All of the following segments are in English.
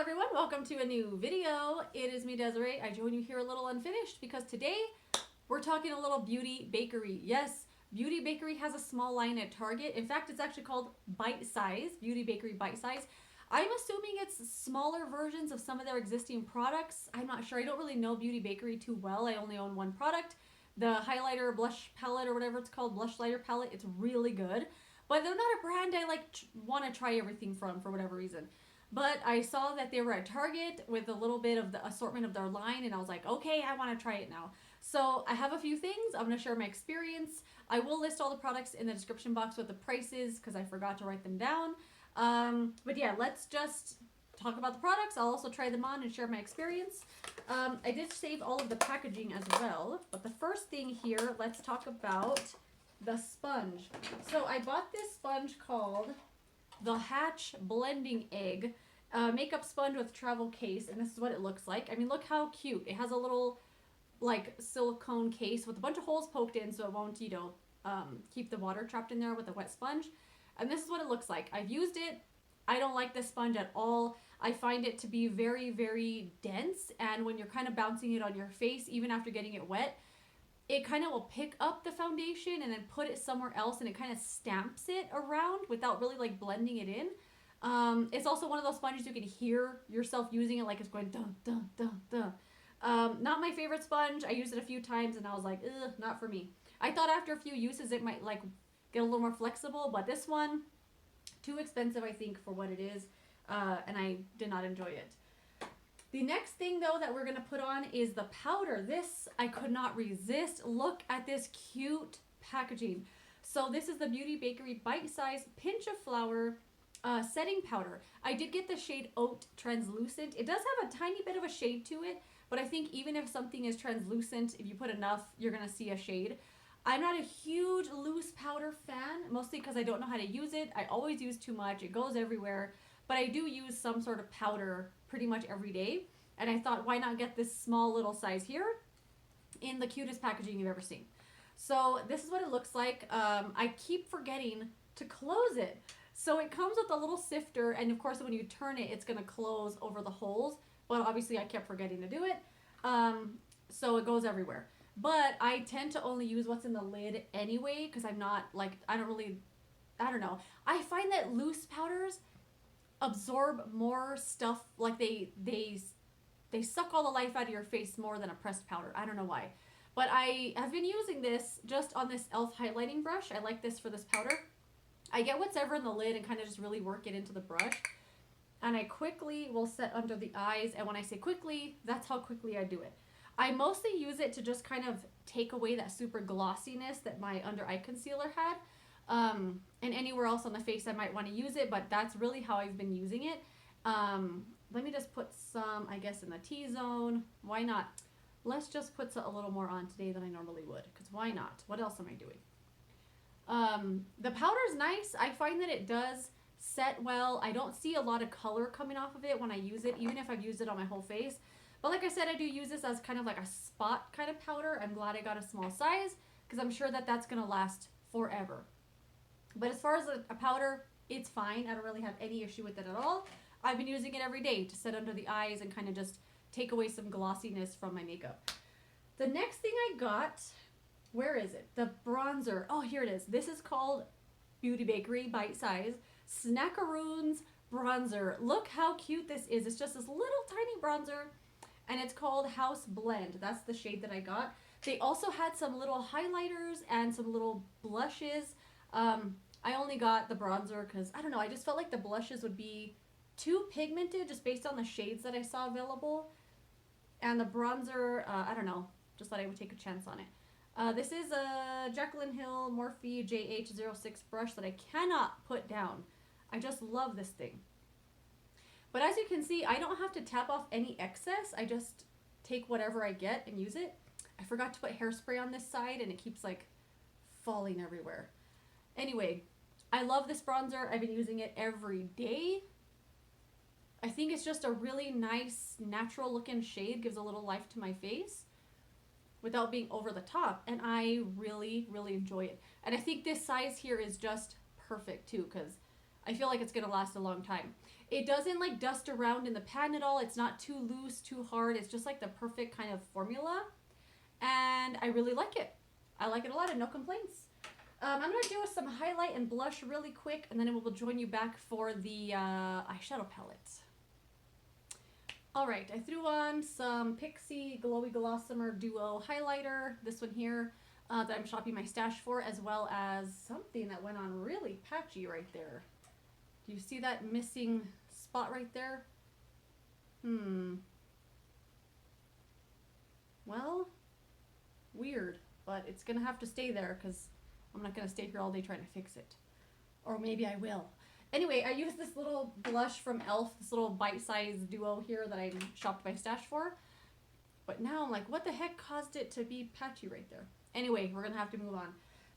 everyone, welcome to a new video. It is me, Desiree. I join you here a little unfinished because today we're talking a little beauty bakery. Yes, Beauty Bakery has a small line at Target. In fact, it's actually called Bite Size, Beauty Bakery Bite Size. I'm assuming it's smaller versions of some of their existing products. I'm not sure. I don't really know Beauty Bakery too well. I only own one product, the highlighter blush palette or whatever it's called, blush lighter palette. It's really good, but they're not a brand I want to try everything from for whatever reason. But I saw that they were at Target with a little bit of the assortment of their line, and I was like, okay, I want to try it now. So I have a few things. I'm going to share my experience. I will list all the products in the description box with the prices because I forgot to write them down. But yeah, let's just talk about the products. I'll also try them on and share my experience. I did save all of the packaging as well. But the first thing here, let's talk about the sponge. So I bought this sponge called the Hatch Blending Egg makeup sponge with travel case, and this is what it looks like. I mean, look how cute. It has a little like silicone case with a bunch of holes poked in so it won't, keep the water trapped in there with a wet sponge. And this is what it looks like. I've used it. I don't like this sponge at all. I find it to be very, very dense, and when you're kind of bouncing it on your face, even after getting it wet, it kind of will pick up the foundation and then put it somewhere else, and it kind of stamps it around without really like blending it in. It's also one of those sponges you can hear yourself using it like it's going dun dun dun dun. Not my favorite sponge. I used it a few times and I was like, ugh, not for me. I thought after a few uses it might like get a little more flexible, but this one, too expensive I think for what it is, and I did not enjoy it. The next thing though that we're going to put on is the powder. This I could not resist. Look at this cute packaging. So this is the Beauty Bakery Bite Size Pinch of Flour setting powder. I did get the shade Oat Translucent. It does have a tiny bit of a shade to it, but I think even if something is translucent, if you put enough, you're going to see a shade. I'm not a huge loose powder fan, mostly because I don't know how to use it. I always use too much. It goes everywhere. But I do use some sort of powder pretty much every day. And I thought, why not get this small little size here in the cutest packaging you've ever seen. So this is what it looks like. I keep forgetting to close it. So it comes with a little sifter, and of course when you turn it, it's going to close over the holes. But obviously I kept forgetting to do it. So it goes everywhere. But I tend to only use what's in the lid anyway, because I'm not like, I don't know. I find that loose powders absorb more stuff, like they suck all the life out of your face more than a pressed powder. I don't know why. But I have been using this just on this e.l.f. highlighting brush. I like this for this powder. I get whatever in the lid and kind of just really work it into the brush. And I quickly will set under the eyes. And when I say quickly, that's how quickly I do it. I mostly use it to just kind of take away that super glossiness that my under eye concealer had. And anywhere else on the face I might want to use it, but that's really how I've been using it. Let me just put some, I guess, in the T-zone. Why not? Let's just put a little more on today than I normally would, because why not? What else am I doing? The powder's nice. I find that it does set well. I don't see a lot of color coming off of it when I use it, even if I've used it on my whole face. But like I said, I do use this as kind of like a spot kind of powder. I'm glad I got a small size because I'm sure that that's going to last forever. But as far as a powder, it's fine. I don't really have any issue with it at all. I've been using it every day to set under the eyes and kind of just take away some glossiness from my makeup. The next thing I got, where is it? The bronzer. Oh, here it is. This is called Beauty Bakery Bite Size Snacaroons Bronzer. Look how cute this is. It's just this little tiny bronzer, and it's called House Blend. That's the shade that I got. They also had some little highlighters and some little blushes. I only got the bronzer because, I don't know, I just felt like the blushes would be too pigmented just based on the shades that I saw available. And the bronzer, I don't know, just thought I would take a chance on it. This is a Jaclyn Hill Morphe JH06 brush that I cannot put down. I just love this thing. But as you can see, I don't have to tap off any excess. I just take whatever I get and use it. I forgot to put hairspray on this side and it keeps like falling everywhere. Anyway, I love this bronzer. I've been using it every day. I think it's just a really nice, natural looking shade. Gives a little life to my face without being over the top. And I really, really enjoy it. And I think this size here is just perfect too, because I feel like it's going to last a long time. It doesn't like dust around in the pan at all. It's not too loose, too hard. It's just like the perfect kind of formula. And I really like it. I like it a lot and no complaints. I'm going to do some highlight and blush really quick, and then we will join you back for the eyeshadow palette. All right, I threw on some Pixie Glowy Glossomer Duo highlighter, this one here, that I'm shopping my stash for, as well as something that went on really patchy right there. Do you see that missing spot right there? Well, weird, but it's going to have to stay there because I'm not going to stay here all day trying to fix it. Or maybe I will. Anyway, I used this little blush from e.l.f., this little bite-sized duo here that I shopped my stash for. But now I'm like, what the heck caused it to be patchy right there? Anyway, we're going to have to move on.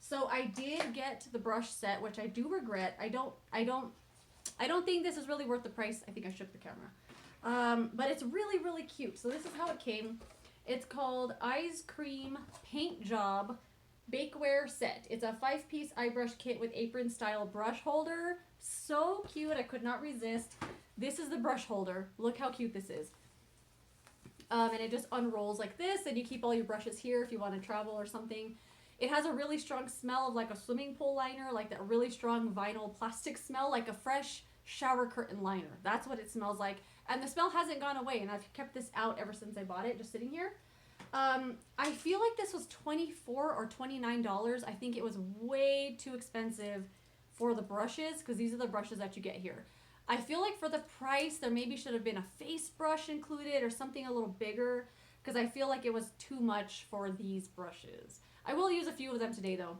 So I did get the brush set, which I do regret. I don't think this is really worth the price. I think I shook the camera. But it's really, really cute. So this is how it came. It's called Ice Cream Paint Job Bakeware Set. It's a 5-piece eye brush kit with apron style brush holder. So cute, I could not resist. This is the brush holder. Look how cute this is. And it just unrolls like this, and you keep all your brushes here if you want to travel or something. It has a really strong smell of like a swimming pool liner, like that really strong vinyl plastic smell, like a fresh shower curtain liner. That's what it smells like. And the smell hasn't gone away, and I've kept this out ever since I bought it, just sitting here. I feel like this was $24 or $29. I think it was way too expensive for the brushes, because these are the brushes that you get here. I feel like for the price, there maybe should have been a face brush included or something a little bigger, because I feel like it was too much for these brushes. I will use a few of them today, though.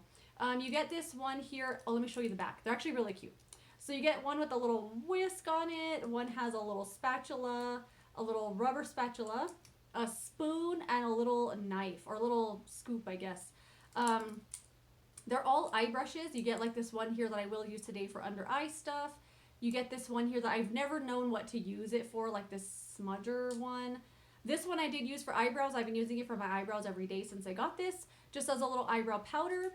You get this one here. Oh, let me show you the back. They're actually really cute. So you get one with a little whisk on it. One has a little spatula, a little rubber spatula, a spoon, and a little knife, or a little scoop, I guess. They're all eye brushes. You get like this one here that I will use today for under eye stuff. You get this one here that I've never known what to use it for, like this smudger one. This one I did use for eyebrows. I've been using it for my eyebrows every day since I got this, just as a little eyebrow powder.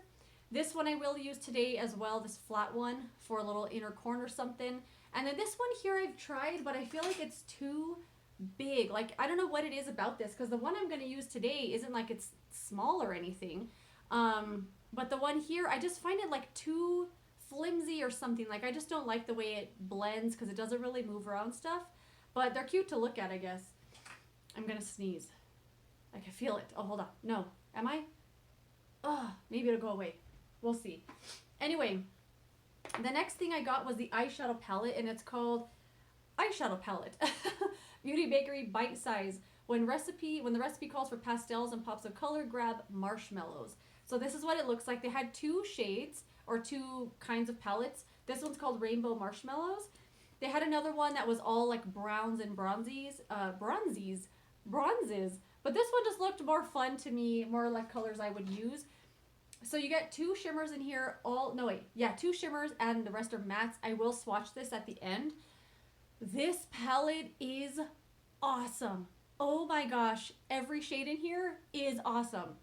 This one I will use today as well, this flat one for a little inner corner something. And then this one here I've tried, but I feel like it's too big. Like, I don't know what it is about this, because the one I'm going to use today isn't like it's small or anything. But the one here, I just find it like too flimsy or something. Like, I just don't like the way it blends, because it doesn't really move around stuff. But they're cute to look at, I guess. I'm going to sneeze. I can feel it. Oh, hold on. No. Am I? Oh, maybe it'll go away. We'll see. Anyway, the next thing I got was the eyeshadow palette, and it's called Eyeshadow Palette. Beauty Bakerie Bite Size. When the recipe calls for pastels and pops of color, grab marshmallows. So this is what it looks like. They had two shades, or two kinds of palettes. This one's called Rainbow Marshmallows. They had another one that was all like browns and bronzes. But this one just looked more fun to me, more like colors I would use. So you get two shimmers in here, two shimmers, and the rest are mattes. I will swatch this at the end. This palette is awesome. Oh my gosh, every shade in here is awesome.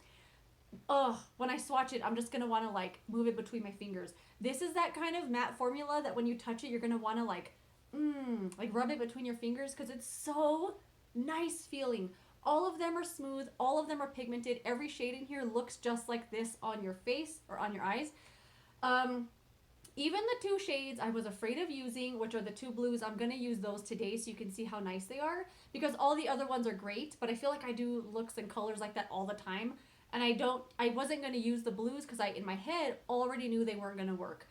Oh, when I swatch it, I'm just going to want to like move it between my fingers. This is that kind of matte formula that when you touch it, you're going to want to like rub it between your fingers, because it's so nice feeling. All of them are smooth. All of them are pigmented. Every shade in here looks just like this on your face or on your eyes. Even the two shades I was afraid of using, which are the two blues, I'm going to use those today so you can see how nice they are, because all the other ones are great, but I feel like I do looks and colors like that all the time. And I wasn't going to use the blues because I, in my head, already knew they weren't going to work.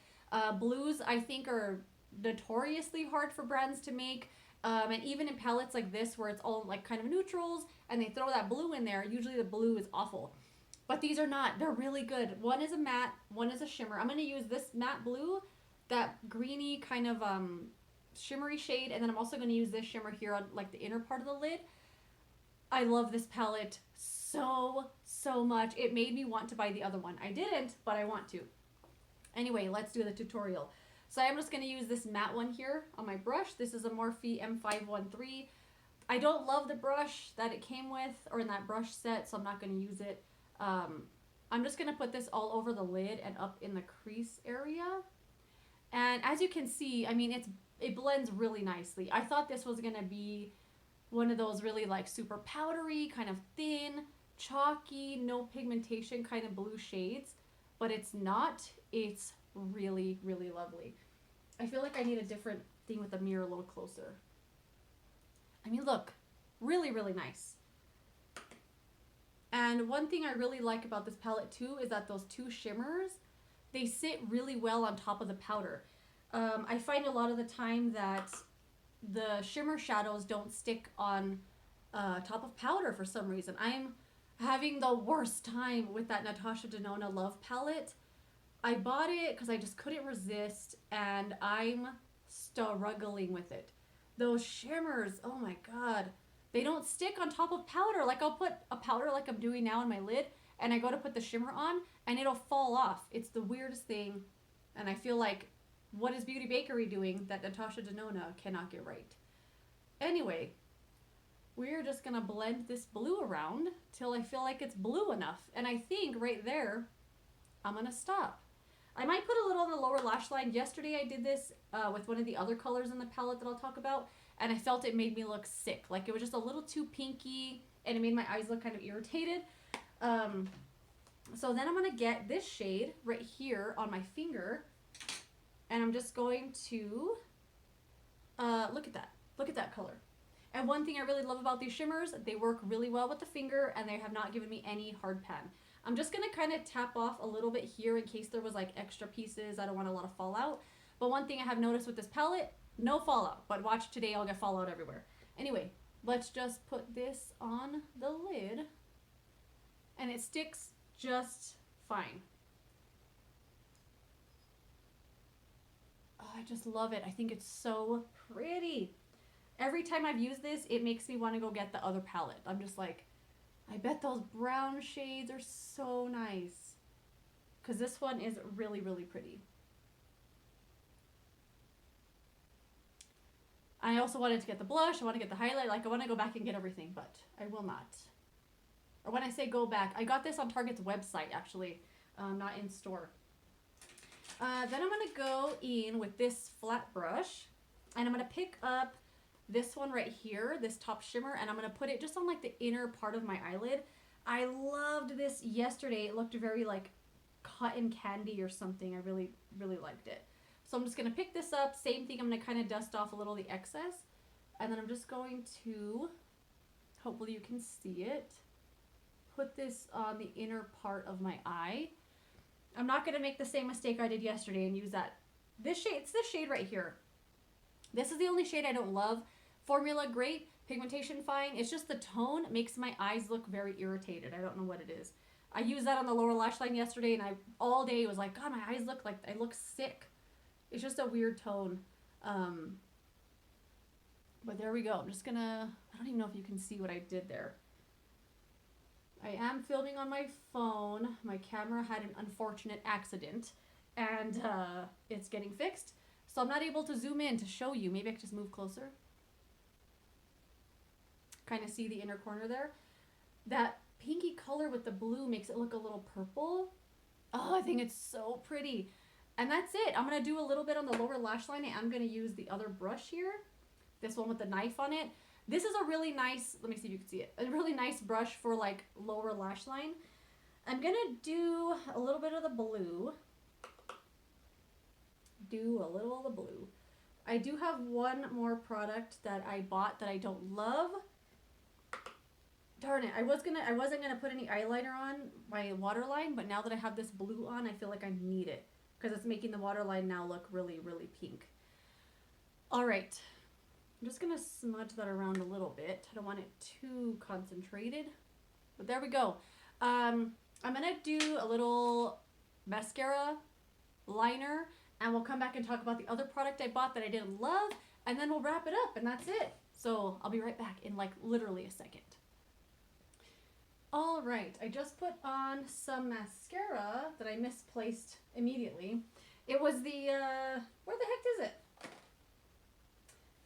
Blues, I think, are notoriously hard for brands to make. And even in palettes like this, where it's all like kind of neutrals, and they throw that blue in there, usually the blue is awful. But these are not. They're really good. One is a matte, one is a shimmer. I'm going to use this matte blue, that greeny kind of shimmery shade, and then I'm also going to use this shimmer here on like the inner part of the lid. I love this palette so much. It made me want to buy the other one. I didn't, but I want to. Anyway, let's do the tutorial. So I'm just going to use this matte one here on my brush. This is a Morphe M513. I don't love the brush that it came with, or in that brush set, so I'm not going to use it. I'm just going to put this all over the lid and up in the crease area. And as you can see, I mean, it's it blends really nicely. I thought this was gonna be one of those really like super powdery, kind of thin, chalky, no pigmentation kind of blue shades, but it's not. It's really, really lovely. I feel like I need a different thing with the mirror a little closer. I mean, look, really, really nice. And one thing I really like about this palette too is that those two shimmers, they sit really well on top of the powder. I find a lot of the time that the shimmer shadows don't stick on top of powder for some reason. I'm having the worst time with that Natasha Denona Love palette. I bought it because I just couldn't resist, and I'm struggling with it. Those shimmers, oh my god, they don't stick on top of powder. Like I'll put a powder like I'm doing now on my lid, and I go to put the shimmer on, and it'll fall off. It's the weirdest thing, and I feel like, what is Beauty Bakerie doing that Natasha Denona cannot get right? Anyway, we're just gonna blend this blue around till I feel like it's blue enough. And I think right there, I'm gonna stop. I might put a little on the lower lash line. Yesterday I did this with one of the other colors in the palette that I'll talk about, and I felt it made me look sick. Like it was just a little too pinky, and it made my eyes look kind of irritated. So then I'm gonna get this shade right here on my finger, and I'm just going to, look at that. Look at that color. And one thing I really love about these shimmers, they work really well with the finger, and they have not given me any hard pan. I'm just going to kind of tap off a little bit here in case there was like extra pieces. I don't want a lot of fallout. But one thing I have noticed with this palette, no fallout. But watch today, I'll get fallout everywhere. Anyway, let's just put this on the lid. And it sticks just fine. Oh, I just love it. I think it's so pretty. Every time I've used this, it makes me want to go get the other palette. I'm just like, I bet those brown shades are so nice. Because this one is really, really pretty. I also wanted to get the blush. I want to get the highlight. Like, I want to go back and get everything, but I will not. Or when I say go back, I got this on Target's website, actually. Not in store. Then I'm going to go in with this flat brush. And I'm going to pick up this one right here, this top shimmer, and I'm going to put it just on like the inner part of my eyelid. I loved this yesterday. It looked very like cotton candy or something. I really, really liked it. So I'm just going to pick this up. Same thing. I'm going to kind of dust off a little of the excess. And then I'm just going to, hopefully you can see it, put this on the inner part of my eye. I'm not going to make the same mistake I did yesterday and use that. This shade, it's this shade right here. This is the only shade I don't love. Formula, great. Pigmentation, fine. It's just the tone makes my eyes look very irritated. I don't know what it is. I used that on the lower lash line yesterday, and I all day was like, God, my eyes look like I look sick. It's just a weird tone. But there we go. I'm just gonna, I don't even know if you can see what I did there. I am filming on my phone. My camera had an unfortunate accident, and it's getting fixed. So I'm not able to zoom in to show you. Maybe I could just move closer. Kind of see the inner corner there. That pinky color with the blue makes it look a little purple. Oh, I think it's so pretty. And that's it. I'm going to do a little bit on the lower lash line. I'm going to use the other brush here. This one with the knife on it. This is a really nice, let me see if you can see it, a really nice brush for like lower lash line. I'm going to do a little bit of the blue. Do a little of the blue. I do have one more product that I bought that I don't love. Darn it, I wasn't gonna put any eyeliner on my waterline, but now that I have this blue on, I feel like I need it because it's making the waterline now look really, really pink. All right, I'm just gonna smudge that around a little bit. I don't want it too concentrated, but there we go. I'm gonna do a little mascara liner, and we'll come back and talk about the other product I bought that I didn't love, and then we'll wrap it up, and that's it. So I'll be right back in like literally a second. All right, I just put on some mascara that I misplaced immediately. It was the, where the heck is it?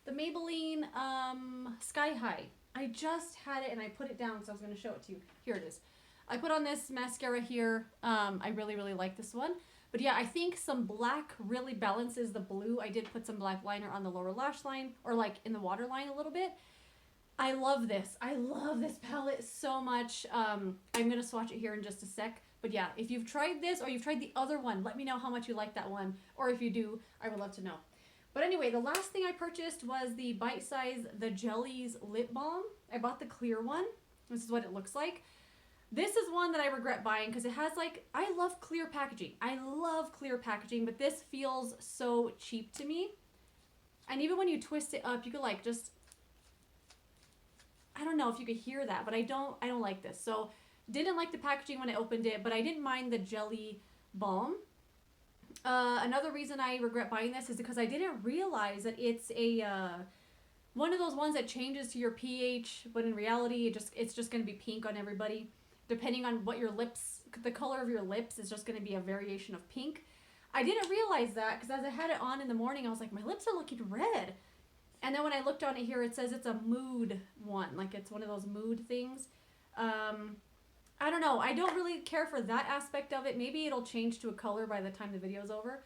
The Maybelline Sky High. I just had it and I put it down, so I was going to show it to you. Here it is. I put on this mascara here. I really, really like this one. But yeah, I think some black really balances the blue. I did put some black liner on the lower lash line, or like in the waterline a little bit. I love this. I love this palette so much. I'm going to swatch it here in just a sec. But yeah, if you've tried this or you've tried the other one, let me know how much you like that one. Or if you do, I would love to know. But anyway, the last thing I purchased was the Bite Size The Jellies Lip Balm. I bought the clear one. This is what it looks like. This is one that I regret buying because it has like, I love clear packaging. I love clear packaging, but this feels so cheap to me. And even when you twist it up, you could like just, I don't know if you could hear that, but I don't like this. So didn't like the packaging when I opened it, but I didn't mind the jelly balm. Another reason I regret buying this is because I didn't realize that it's a one of those ones that changes to your pH, but in reality, it's just going to be pink on everybody. Depending on what your lips, the color of your lips is just going to be a variation of pink. I didn't realize that because as I had it on in the morning, I was like, my lips are looking red. And then when I looked on it here, it says it's a mood one. Like it's one of those mood things. I don't know. I don't really care for that aspect of it. Maybe it'll change to a color by the time the video's over.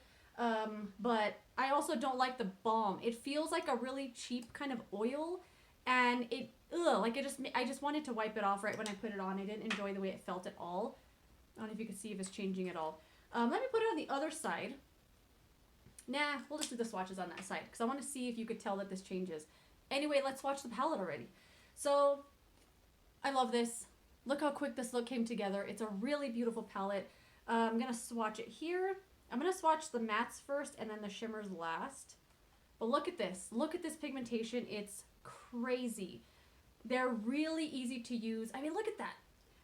But I also don't like the balm. It feels like a really cheap kind of oil. And it, like I just wanted to wipe it off right when I put it on. I didn't enjoy the way it felt at all. I don't know if you can see if it's changing at all. Let me put it on the other side. Nah, we'll just do the swatches on that side because I want to see if you could tell that this changes. Anyway, let's swatch the palette already. So, I love this. Look how quick this look came together. It's a really beautiful palette. I'm going to swatch it here. I'm going to swatch the mattes first and then the shimmers last. But look at this. Look at this pigmentation. It's crazy. They're really easy to use. I mean, look at that.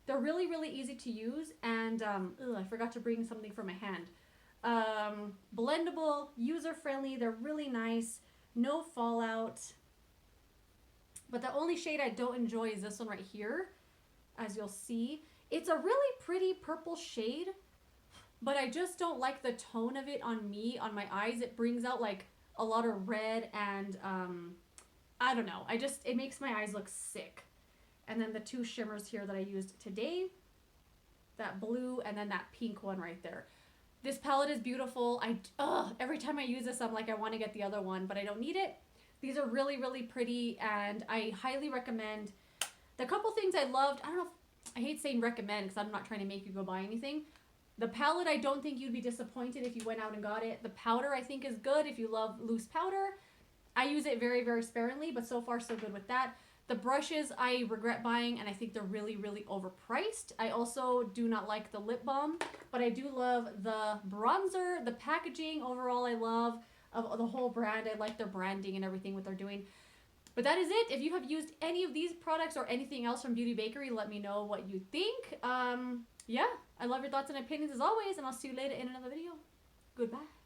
They're really, really easy to use. And, I forgot to bring something for my hand. Blendable, user-friendly. They're really nice. No fallout. But the only shade I don't enjoy is this one right here. As you'll see. It's a really pretty purple shade. But I just don't like the tone of it on me, on my eyes. It brings out like a lot of red and, I don't know. It makes my eyes look sick. And then the two shimmers here that I used today. That blue and then that pink one right there. This palette is beautiful. Every time I use this, I'm like, I want to get the other one, but I don't need it. These are really, really pretty, and I highly recommend. The couple things I loved, I don't know if, I hate saying recommend because I'm not trying to make you go buy anything. The palette, I don't think you'd be disappointed if you went out and got it. The powder, I think, is good if you love loose powder. I use it very, very sparingly, but so far so good with that. The brushes, I regret buying, and I think they're really, really overpriced. I also do not like the lip balm, but I do love the bronzer, the packaging. Overall, I love of the whole brand. I like their branding and everything, what they're doing. But that is it. If you have used any of these products or anything else from Beauty Bakerie, let me know what you think. Yeah, I love your thoughts and opinions as always, and I'll see you later in another video. Goodbye.